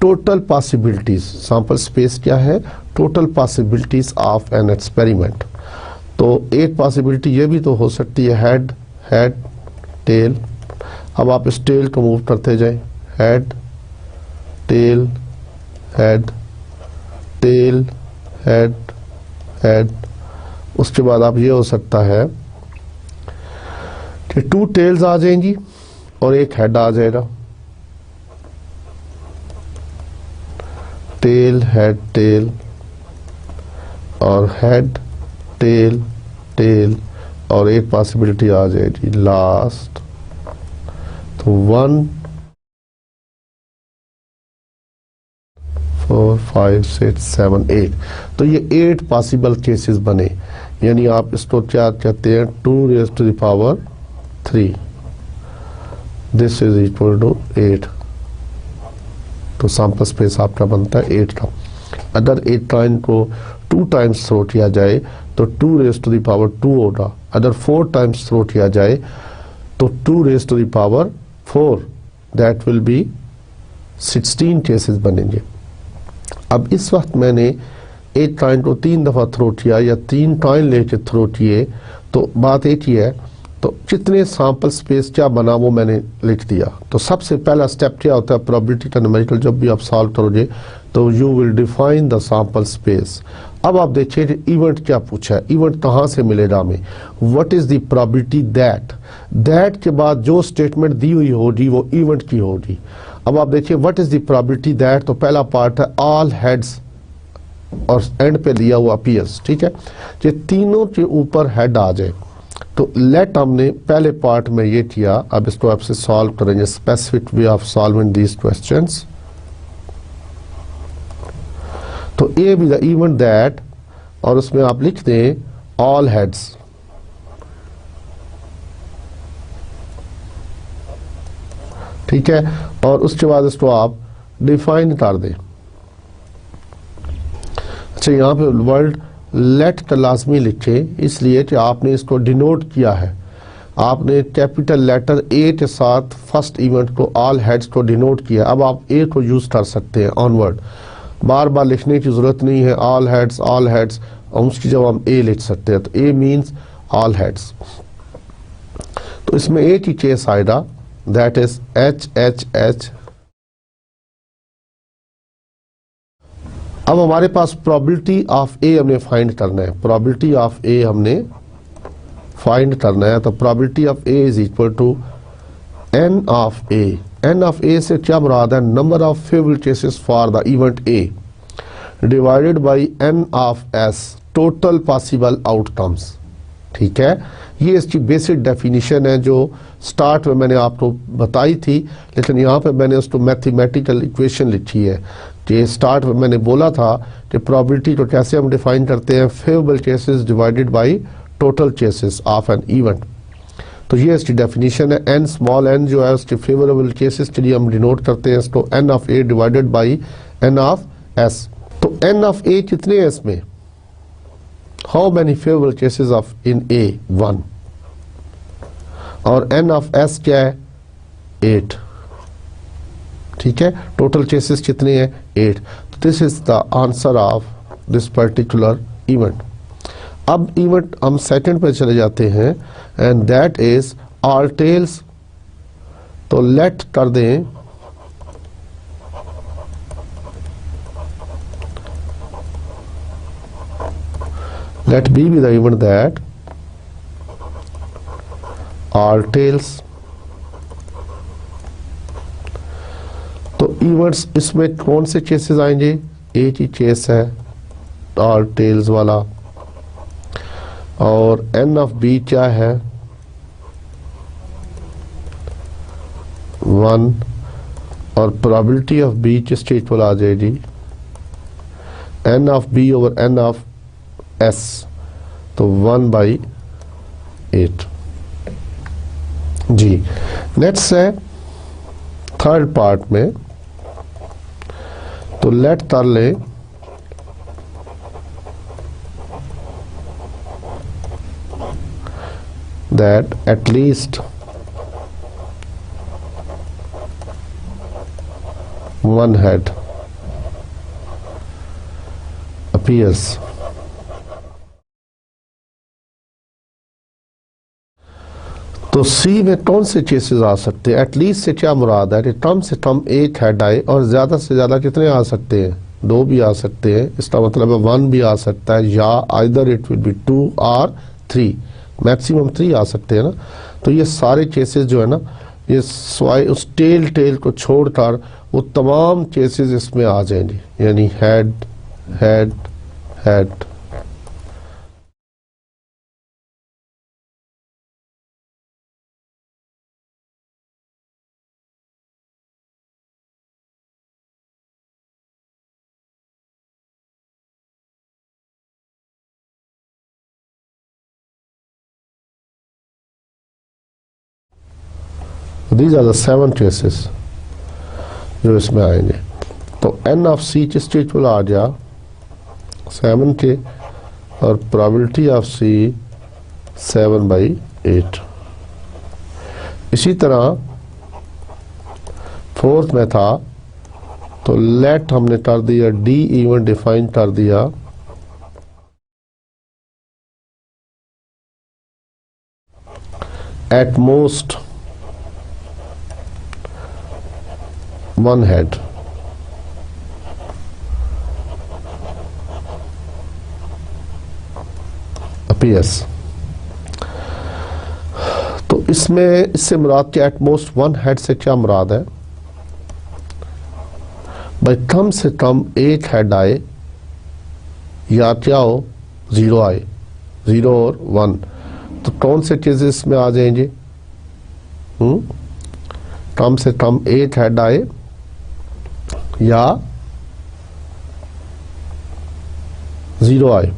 टोटल पॉसिबिलिटीज, सैंपल स्पेस क्या है, total possibilities of an experiment. तो एक पॉसिबिलिटी ये भी तो हो सकती है हेड हेड टेल। अब आप इस टेल को मूव करते जाएं, head tail head tail head head, उसके बाद आप ये हो सकता है कि 2 टेल्स आ जाएंगी और एक हेड आ जाएगा, टेल हेड टेल और हेड टेल टेल, और एक पॉसिबिलिटी आ जाएगी लास्ट। तो 1 4 5 6 7 8, तो ये 8 पॉसिबल केसेस बने, यानी आप इसको क्या कहते हैं 2 raised to the power 3, this is equal to 8। तो सैंपल स्पेस आपका बनता है 8 का। अगर एक कॉइन को 2 टाइम्स थ्रो किया जाए तो 2 raised to the power 2 होगा, अगर 4 टाइम्स थ्रो किया जाए तो 2 raised to the power 4, that will be 16 cases बनेंगे। अब इस वक्त मैंने एक कॉइन को 3 दफ़ा थ्रो किया या 3 कॉइन लेके थ्रो किए, तो बात एक ही है, तो कितने सैंपल स्पेस क्या बना वो मैंने लिख दिया। तो सबसे पहला स्टेप क्या होता है प्रोबेबिलिटी का न्यूमेरिकल, जब भी आप सॉल्व करोगे तो you will define the sample space. अब आप देखिए इवेंट क्या पूछा है, इवेंट कहाँ से मिलेगा हमें, what is the probability that, that के बाद जो स्टेटमेंट दी हुई होगी वो इवेंट की होगी। अब आप देखिए what is the probability that, तो पहला पार्ट है ऑल हेड्स और एंड पे दिया हुआ अपीयर्स। ठीक है, ये तीनों के ऊपर हेड आ जाए, तो लेट हमने पहले पार्ट में ये किया। अब इसको आपसे सॉल्व करेंगे, specific way of solving these questions. तो A be the event that, और उसमें आप लिख दें ऑल हेड्स, ठीक है, और उसके बाद इसको आप डिफाइन कर दें। अच्छा, यहाँ पे वर्ड लेट का लाजमी लिखे, इसलिए कि आपने इसको डिनोट किया है, आपने कैपिटल लेटर ए के साथ फर्स्ट इवेंट को ऑल हेड्स को डिनोट किया। अब आप ए को यूज कर सकते हैं ऑनवर्ड, बार बार लिखने की जरूरत नहीं है, ऑल हेड्स और उसकी जब हम ए लिख सकते हैं, तो ए मीन्स ऑल हेड्स। तो इसमें एक ही केस आएगा, that is H H H. अब हमारे पास प्रोबेबिलिटी ऑफ ए हमने फाइंड करना है, प्रोबेबिलिटी ऑफ ए हमने फाइंड करना है। तो probability of A is equal to n of A, n of A से क्या मुराद है, number of favourable cases for the event A divided by n of S, total possible outcomes. ठीक है, ये इसकी बेसिक डेफिनेशन है जो स्टार्ट में मैंने आपको बताई थी, लेकिन यहाँ पे मैंने उसको मैथमेटिकल इक्वेशन लिखी है कि स्टार्ट में मैंने बोला था कि प्रोबेबिलिटी को कैसे हम डिफाइन करते हैं, favourable cases divided by total cases of an event. तो ये इसकी डेफिनेशन है, एन स्मॉल एन जो है उसके फेवरेबल केसेस के लिए हम डिनोट करते हैं इसको n of A divided by n of S. तो एन ऑफ ए कितने हैं इसमें, how many favourable cases of in A 1 और n ऑफ s क्या है 8, ठीक है, टोटल केसेस कितने हैं 8। तो this is the answer of this particular event. अब इवेंट हम सेकंड पे चले जाते हैं and that is all tails. तो लेट कर दें let B be the event that all tails। तो इवेंट्स इसमें कौन से केसेस आएंगे, एक ही केस है ऑल टेल्स वाला, और n ऑफ B क्या है 1, और प्रोबेबिलिटी ऑफ B किस स्टेज पर आ जाएगी n of B over n of S, तो 1/8। जी नेक्स्ट है थर्ड पार्ट में, तो लेट कर ले that at least one head appears। तो सी में कौन से केसेस आ सकते हैं, एटलीस्ट से क्या मुराद है कि कम से कम एक हेड आए, और ज़्यादा से ज़्यादा कितने आ सकते हैं 2 भी आ सकते हैं, इसका मतलब है 1 भी आ सकता है, या आइदर इट विल बी 2 और 3, मैक्सिमम 3 आ सकते हैं ना। तो ये सारे केसेस जो है ना, ये स्वाई उस टेल को छोड़कर वो तमाम केसेस इसमें आ जाएंगे, यानी head head head. These are the 7 cases जो इसमें आएंगे। तो n ऑफ C किस स्टेज पर आ गया 7 के, और प्रोबेबिलिटी ऑफ C 7/8। इसी तरह फोर्थ में था, तो लेट हमने कर दिया D इवेंट डिफाइन कर दिया एट मोस्ट 1 head। appears। तो इसमें इससे मुराद क्या, एटमोस्ट 1 हेड से क्या मुराद है भाई, कम से कम एक हेड आए, या क्या हो 0 आए, 0 और 1। तो कौन से केसेस में आ जाएंगे, कम से कम एक हेड आए या 0 आए।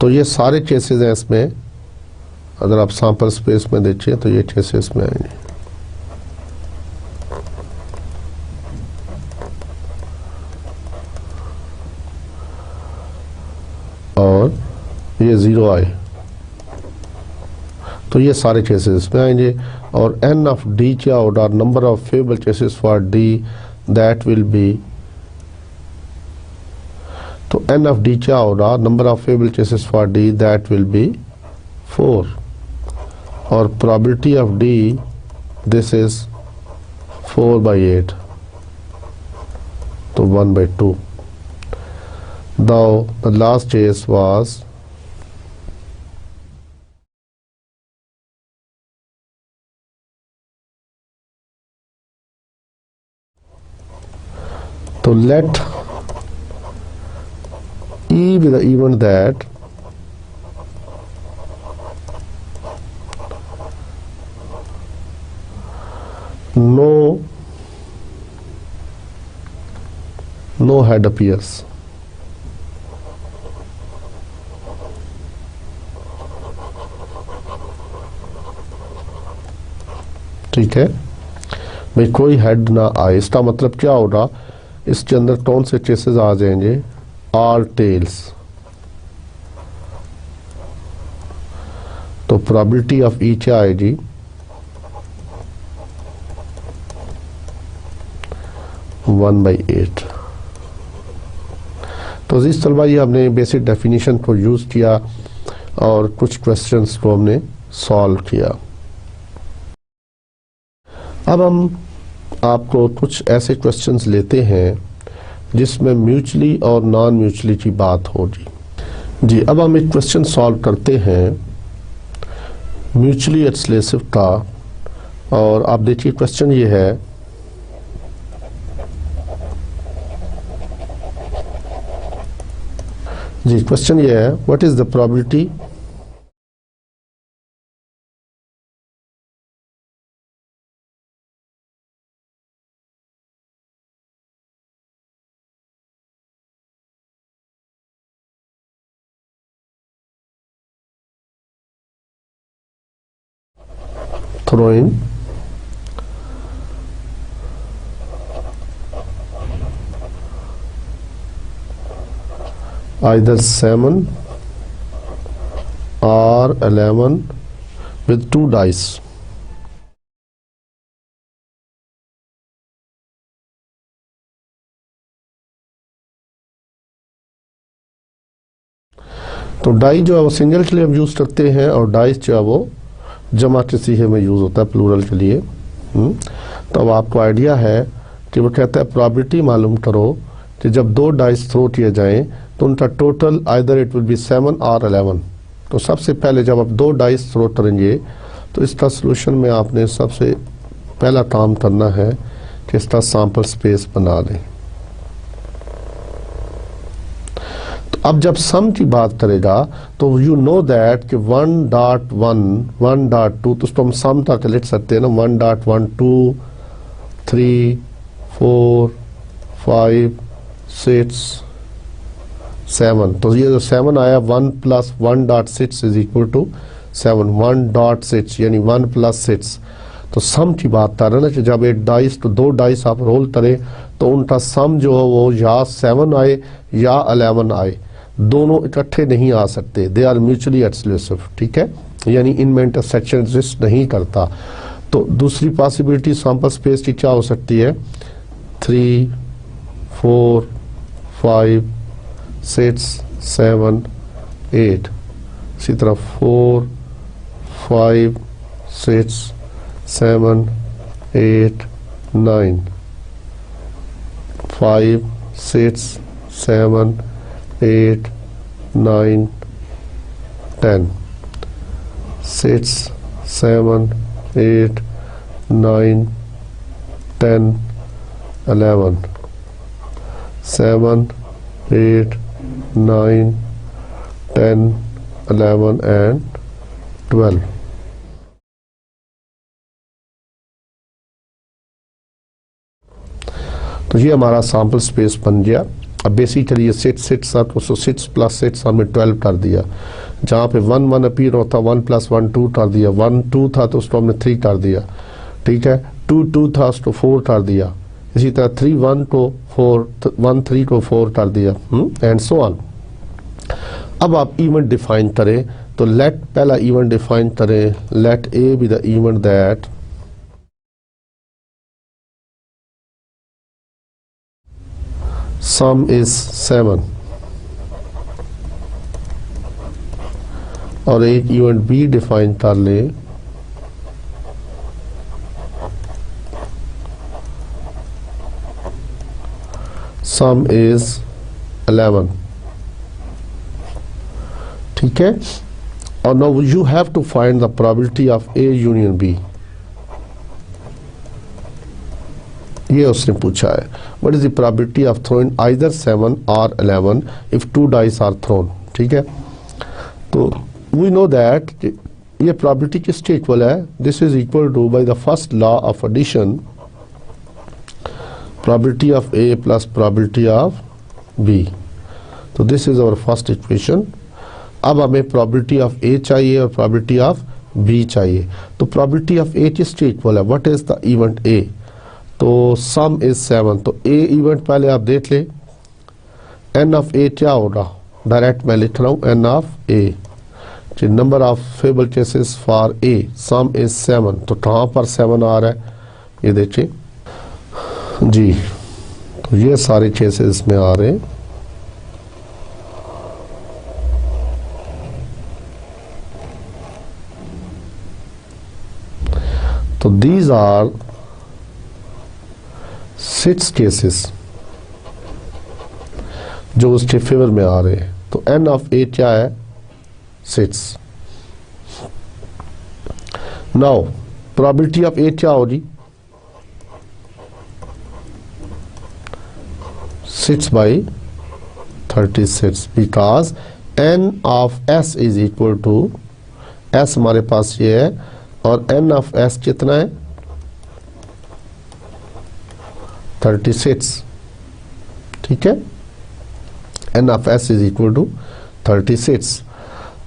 तो ये सारे केसेस हैं इसमें, अगर आप सैंपल स्पेस में देखिए तो ये केसेस में आएंगे। और ये 0 आए, तो ये सारे केसेस इसमें आएंगे। और n ऑफ D क्या होगा, number of favourable cases for D, that will be, तो n ऑफ D क्या होगा, number of favourable cases for D, that will be 4। और probability of D, this is 4/8, तो 1/2। Now the last case was to let E be the event that no head appears। ठीक है भाई, कोई head ना आए, इसका मतलब क्या होगा, इसके अंदर कौन से केसेस आ जाएंगे, ऑल टेल्स। तो प्रोबेबिलिटी ऑफ ई क्या आएगी, वन बाई एट। तो इस तलबा ये हमने बेसिक डेफिनेशन को यूज़ किया और कुछ क्वेश्चंस को हमने सॉल्व किया। अब हम आपको कुछ ऐसे क्वेश्चंस लेते हैं जिसमें म्यूचुअली और नॉन म्यूचुअली की बात होगी। जी, अब हम एक क्वेश्चन सॉल्व करते हैं म्यूचुअली एक्सक्लूसिव का, और आप देखिए क्वेश्चन ये है, जी क्वेश्चन ये है, what is the probability throwing either 7 or 11 with 2 dice। तो डाई जो है वो सिंगल के लिए हम यूज़ करते हैं और डाइस जो है वो जमा के सीखे में यूज़ होता है प्लूरल के लिए। तो अब आपको आइडिया है कि वो कहता है प्रोबेबिलिटी मालूम करो कि जब 2 डाइस थ्रो किए जाएं तो उनका total either it will B 7 और 11। तो सबसे पहले जब आप 2 डाइस थ्रो करेंगे तो इसका सोल्यूशन में आपने सबसे पहला काम करना है कि इसका सैंपल स्पेस बना लें। अब जब सम की बात करेगा तो यू नो दैट कि 1.1 1.2 तो उसको हम सम तक लिख सकते हैं ना, 1.1 2 3 4 5 6 7। तो ये जो 7 आया 1 + 1.6 इज इक्वल टू 7, 1.6 यानी 1 + 6। तो सम की बात कर रहे हैं ना कि जब एक डाइस तो 2 डाइस आप रोल करें तो उनका सम जो है वो या 7 आए या 11 आए, दोनों इकट्ठे नहीं आ सकते। दे आर म्यूचुअली एक्सक्लूसिव, ठीक है, यानी इनमें इंटरसेक्शन एग्जिस्ट नहीं करता। तो दूसरी पॉसिबिलिटी सैंपल स्पेस की क्या हो सकती है, 3 4 5 6 7 8, इसी तरह 4 5 6 7 8 9 5 6 7 8 9 10 6 7 8 9 10 11 7 8 9 10 11 and 12। तो ये हमारा सैंपल स्पेस बन गया। अब बेसिकली ये 6 था तो 6 + 6 हमने 12 कर दिया। जहाँ पे 1 1 अपीयर होता 1 + 1 2 कर दिया, 1 2 था तो उसको हमने 3 कर दिया, ठीक है, 2 2 था उसको 4 कर दिया, इसी तरह 3 1 को 4 1 3 को 4 कर दिया, एंड सो ऑन। अब आप इवेंट डिफाइन करें तो लेट पहला इवेंट डिफाइन करें, let A be the event that sum is 7, और एक इवेंट बी डिफाइन कर ले sum is 11, ठीक है। और now you have to find the probability of A union B। ये उसने पूछा है, what is the probability of throwing either 7 or 11 if 2 dice are thrown, ठीक है। तो we know that ये probability किसके इक्वल है, this is equal to by the first law of addition probability of A plus probability of B। तो this is our first equation। अब हमें probability of A चाहिए और probability of B चाहिए। तो probability of A किसके equal है, what is the event A, तो sum is 7। तो A इवेंट पहले आप देख ले, n of A क्या होगा, डायरेक्ट मैं लिख रहा हूँ n of A, number of favourable cases for a some is 7, तो कहाँ पर 7 आ रहा है ये देखिए जी, तो ये सारे केसेस में आ रहे हैं। तो दीज आर 6 केसेस जो उसके फेवर में आ रहे हैं। तो एन ऑफ ए क्या है 6। नाउ प्रोबेबिलिटी ऑफ ए क्या होगी 6/36 because n of S is equal to S हमारे पास ये है और एन ऑफ एस कितना है 36, ठीक है। N of S is equal to 36।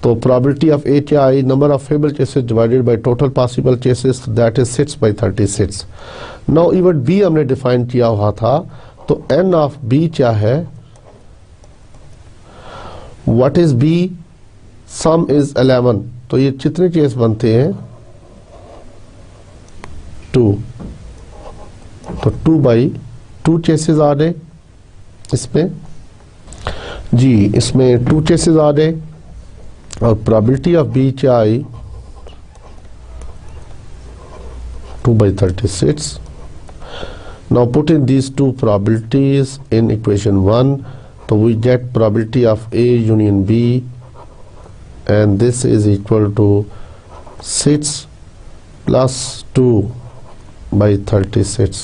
तो प्रोबेबिलिटी ऑफ ए क्या आई number of favourable cases divided by total possible cases that is 6/36। Now event B हमने डिफाइन किया हुआ था, तो एन ऑफ बी क्या है, what is B, sum is 11। तो ये कितने केस बनते हैं 2, तो 2/2 केसेस आ गए इसमें जी, इसमें 2 केसेस आ गए और प्रोबेबिलिटी ऑफ बी क्या आई 2/36। Now put in these 2 probabilities in equation 1, तो we get probability of A union B and this is equal to 6 plus 2/36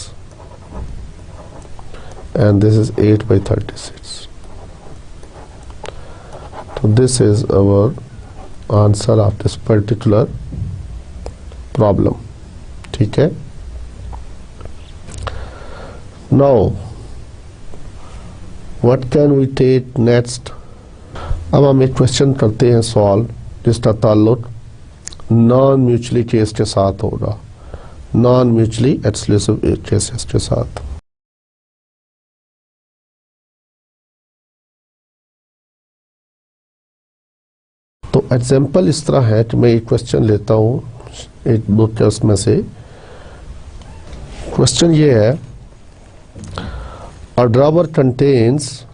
and this is 8/36. So this is our answer of this particular problem, ठीक है। Now what can we take next? अब हम एक question करते हैं solve जिसका ताल्लुक non mutually case के साथ होगा, नॉन म्यूचुअली एक्सक्लूसिव केसेस के साथ। तो एग्जाम्पल इस तरह है कि मैं एक क्वेश्चन लेता हूँ एक बुक के उसमें से। क्वेश्चन ये है, अ drawer contains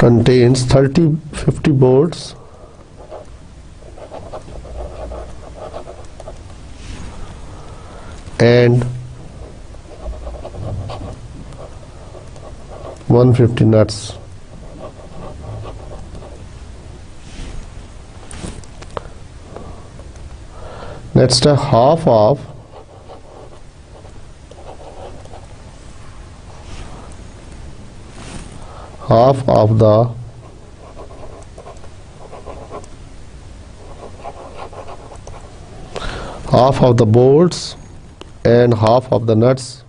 contains 30-50 boards and 150 nuts. Next, half of the bolts and half of the nuts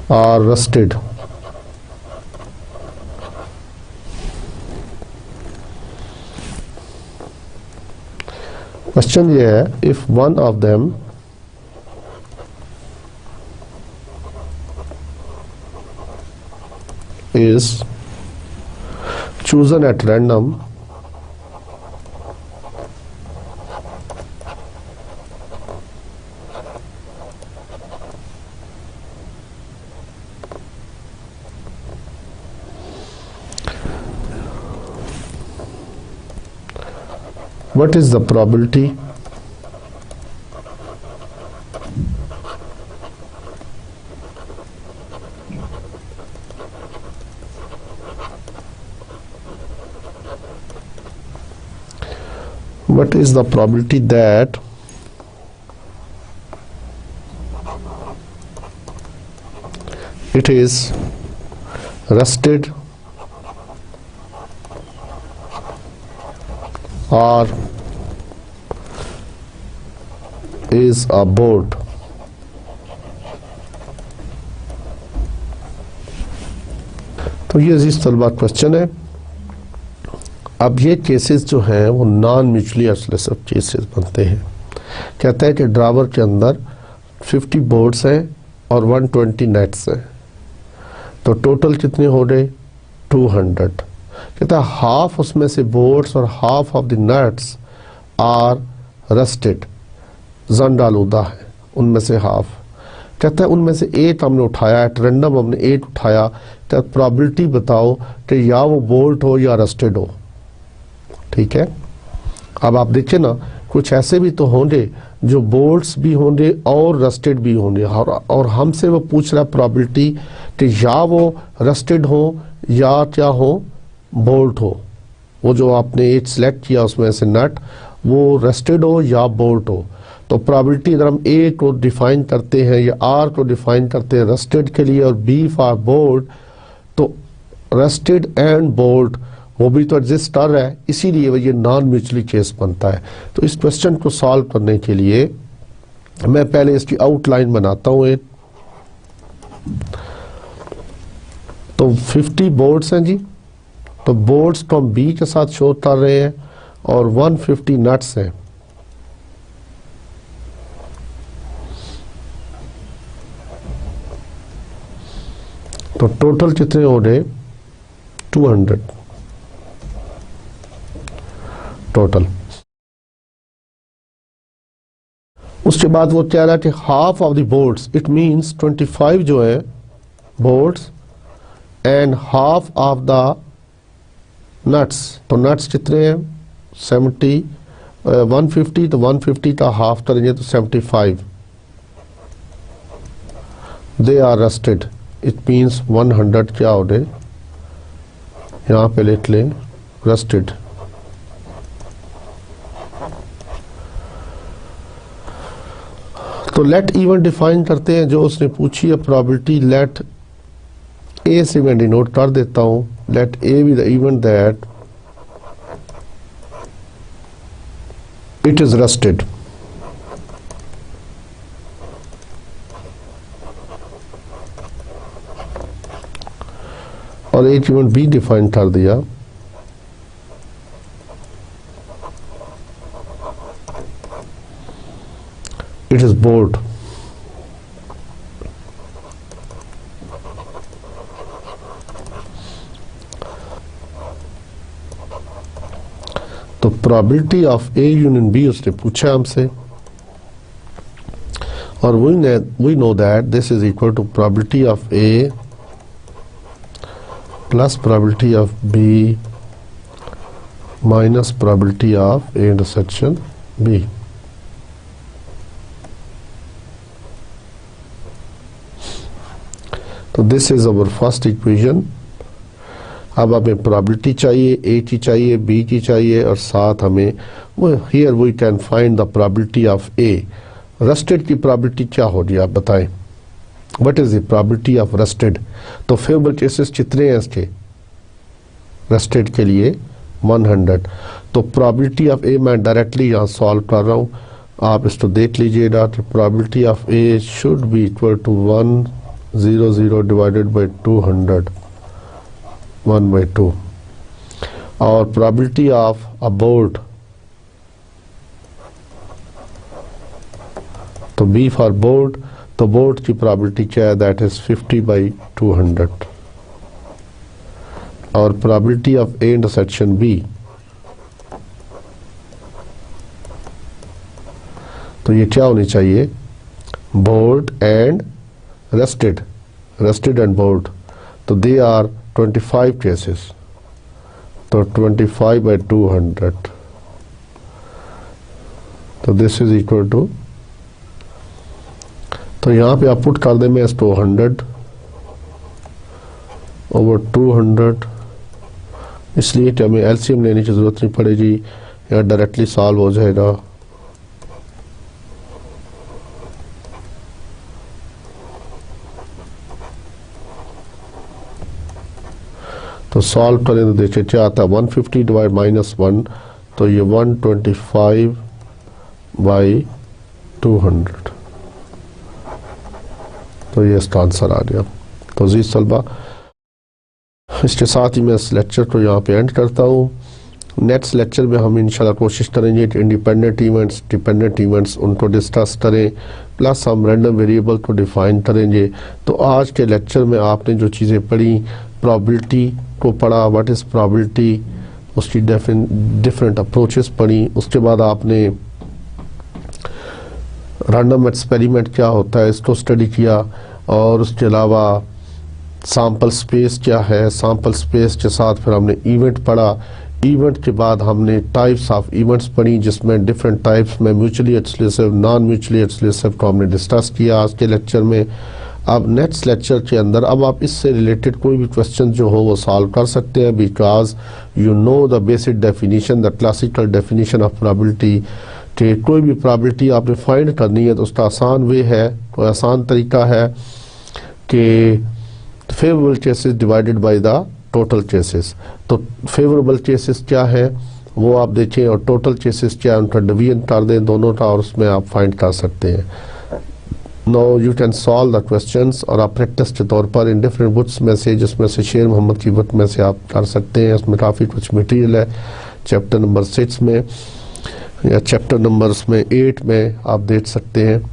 are rusted. Question ये है, if one of them is chosen at random what is the probability that it is rusted or is a board तो ये अजीज तलबा question है। अब ये cases जो हैं वो नॉन म्यूचुअली एक्सक्लूसिव केसेस बनते हैं। कहता है कि ड्रावर के अंदर 50 बोर्ड्स हैं और 120 नेट्स हैं, तो टोटल कितने हो गए 200। कहता है हाफ उसमें से बोर्ड्स और half of the nuts are rusted, जंग आलूदा है उनमें से हाफ। कहता है उनमें से 8 हमने उठाया, एट रैंडम हमने 8 उठाया, तो प्रोबेबिलिटी बताओ कि या वो बोल्ट हो या रस्टेड हो। ठीक है, अब आप देखिए ना, कुछ ऐसे भी तो होंगे जो बोल्ट्स भी होंगे और रस्टेड भी होंगे, और हमसे वो पूछ रहा है प्रोबेबिलिटी कि या वो रस्टेड हो या क्या हो बोल्ट हो। वो जो आपने 8 सेलेक्ट किया उसमें से नट, वो रस्टेड हो या बोल्ट हो। तो प्रोबेबिलिटी अगर हम ए को डिफाइन करते हैं या आर को डिफाइन करते हैं रस्टेड के लिए और बी फॉर बोल्ट, तो रस्टेड एंड बोल्ट वो भी तो एग्जिस्ट कर रहा है, इसीलिए ये नॉन म्यूचुअली केस बनता है। तो इस क्वेश्चन को सॉल्व करने के लिए मैं पहले इसकी आउटलाइन बनाता हूँ एक। तो 50 बोर्ड्स हैं जी, तो बोर्ड्स को हम बी के साथ शो कर रहे हैं और 150 नट्स हैं। तो टोटल कितने हो गए 200 टोटल। उसके बाद वो कह रहा है कि half of the boards, it means 25 जो है boards and half of the nuts. तो नट्स कितने हैं 70, 150, तो 150 का हाफ करेंगे तो 75, they are rusted. It means 100 क्या हो गए, यहाँ पे लिख लें रस्टेड। तो लेट इवन डिफाइन करते हैं जो उसने पूछी है प्रोबेबिलिटी। लेट ए से मैं डिनोट कर देता हूं, let A be the event that it is rusted. और एक इवेंट बी डिफाइन कर दिया, इट इज बोल्ट। तो probability of A union B उसने पूछा हमसे, और we know that this is equal to probability of A plus probability of B minus probability of A intersection B. तो this is our first equation. अब हमें probability चाहिए, ए की चाहिए, बी की चाहिए, और साथ हमें वो here we can find the probability of A. Rusted की प्रोबेबिलिटी क्या होगी आप बताएं, what is the probability of rusted. तो फेवरेबल केसेस कितने हैं इसके रस्टेड के लिए 100। तो प्रोबेबिलिटी ऑफ ए मैं डायरेक्टली यहाँ सॉल्व कर रहा हूँ, आप इसको देख लीजिएगा। तो probability of A should be equal to 100 divided by 200, 1/2। और प्रोबेबिलिटी ऑफ अ बोल्ट, तो बी फॉर बोल्ट, तो बोल्ट की प्रोबेबिलिटी क्या है, दैट इज 50/200। और probability of A intersection B, तो ये क्या होनी चाहिए, bolt and rusted, rusted and bolt. तो दे आर 25 केसेस, तो 25/200। तो दिस इज इक्वल टू, तो यहाँ पे आप पुट कर दें मैं इसको 100 ओवर 200, इसलिए कि हमें एलसीएम लेने की जरूरत नहीं पड़ेगी, यहाँ डायरेक्टली सॉल्व हो जाएगा। तो सॉल्व करें तो देखिए क्या आता है, 150 डिवाइड -1, तो ये 125/200, तो ये इसका आंसर आ गया। तो जी तलबा इसके साथ ही मैं इस लेक्चर को यहाँ पे एंड करता हूँ। नेक्स्ट लेक्चर में हम इंशाल्लाह कोशिश करेंगे कि इंडिपेंडेंट इवेंट्स, डिपेंडेंट इवेंट्स उनको डिस्कस करें, प्लस हम रैंडम वेरिएबल को डिफाइन करेंगे। तो आज के लेक्चर में आपने जो चीज़ें पढ़ी, प्रोबेबिलिटी को पढ़ा, व्हाट इज़ प्रोबेबिलिटी, उसकी डिफरेंट अप्रोचेस पढ़ी। उसके बाद आपने रैंडम एक्सपेरिमेंट क्या होता है इसको स्टडी किया, और उसके अलावा सैंपल स्पेस क्या है, सैंपल स्पेस के साथ फिर हमने इवेंट पढ़ा। इवेंट के बाद हमने टाइप्स ऑफ इवेंट्स पढ़ी, जिसमें डिफरेंट टाइप्स में mutually exclusive, non mutually exclusive को हमने डिस्कस किया आज के लेक्चर में। अब नेक्स्ट लेक्चर के अंदर अब आप इससे रिलेटेड कोई भी क्वेश्चन जो हो वो सॉल्व कर सकते हैं, because you know the basic definition, the classical definition of probability. कि कोई भी प्रोबेबिलिटी आपने फाइंड करनी है तो उसका आसान वे है, कोई आसान तरीका है कि favourable cases divided by the total cases. तो फेवरेबल केसेस क्या है वो आप देखें, और टोटल केसेस क्या है उनका डिवीजन कर दें दोनों का, और उसमें आप फाइंड कर सकते हैं। No you can solve the questions, और आप प्रैक्टिस के तौर पर इन डिफरेंट बुक्स में से, जिसमें से शेर मोहम्मद की बुक में से आप कर सकते हैं। इसमें काफ़ी कुछ मटेरियल है, चैप्टर नंबर 6 में या चैप्टर नंबर 8 में आप देख सकते हैं।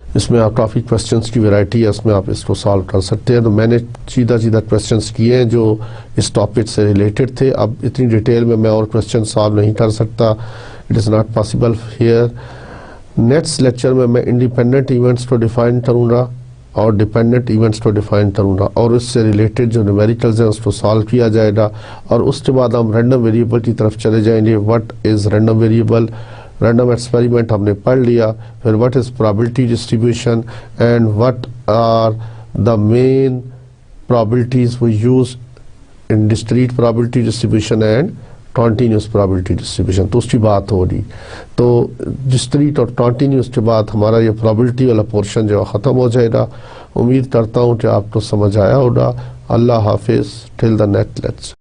इसमें आप काफ़ी क्वेश्चंस की वैरायटी है, उसमें आप इसको सॉल्व कर सकते हैं। तो मैंने सीधा क्वेश्चंस किए हैं जो इस टॉपिक से रिलेटेड थे। अब इतनी डिटेल में मैं और क्वेश्चन सॉल्व नहीं कर सकता, it is not possible here. Next lecture में मैं इंडिपेंडेंट इवेंट्स को डिफाइन करूँगा और डिपेंडेंट इवेंट्स को डिफाइन करूँगा, और उससे रिलेटेड जो न्यूमेरिकल्स हैं उसको सॉल्व किया जाएगा। और उसके बाद हम रैंडम वेरिएबल की तरफ चले जाएंगे। What is random variable, random experiment हमने पढ़ लिया। फिर what is probability distribution and what are the main probabilities we use in discrete probability distribution and continuous probability distribution. तो उसकी बात हो रही। तो डिस्क्रीट और कॉन्टीन्यूस के बाद हमारा ये प्रोबेबिलिटी वाला पोर्शन जो ख़त्म हो जाएगा। उम्मीद करता हूँ कि आपको समझ आया होगा। अल्लाह हाफिज़, टिल द नेक्स्ट लेक्चर।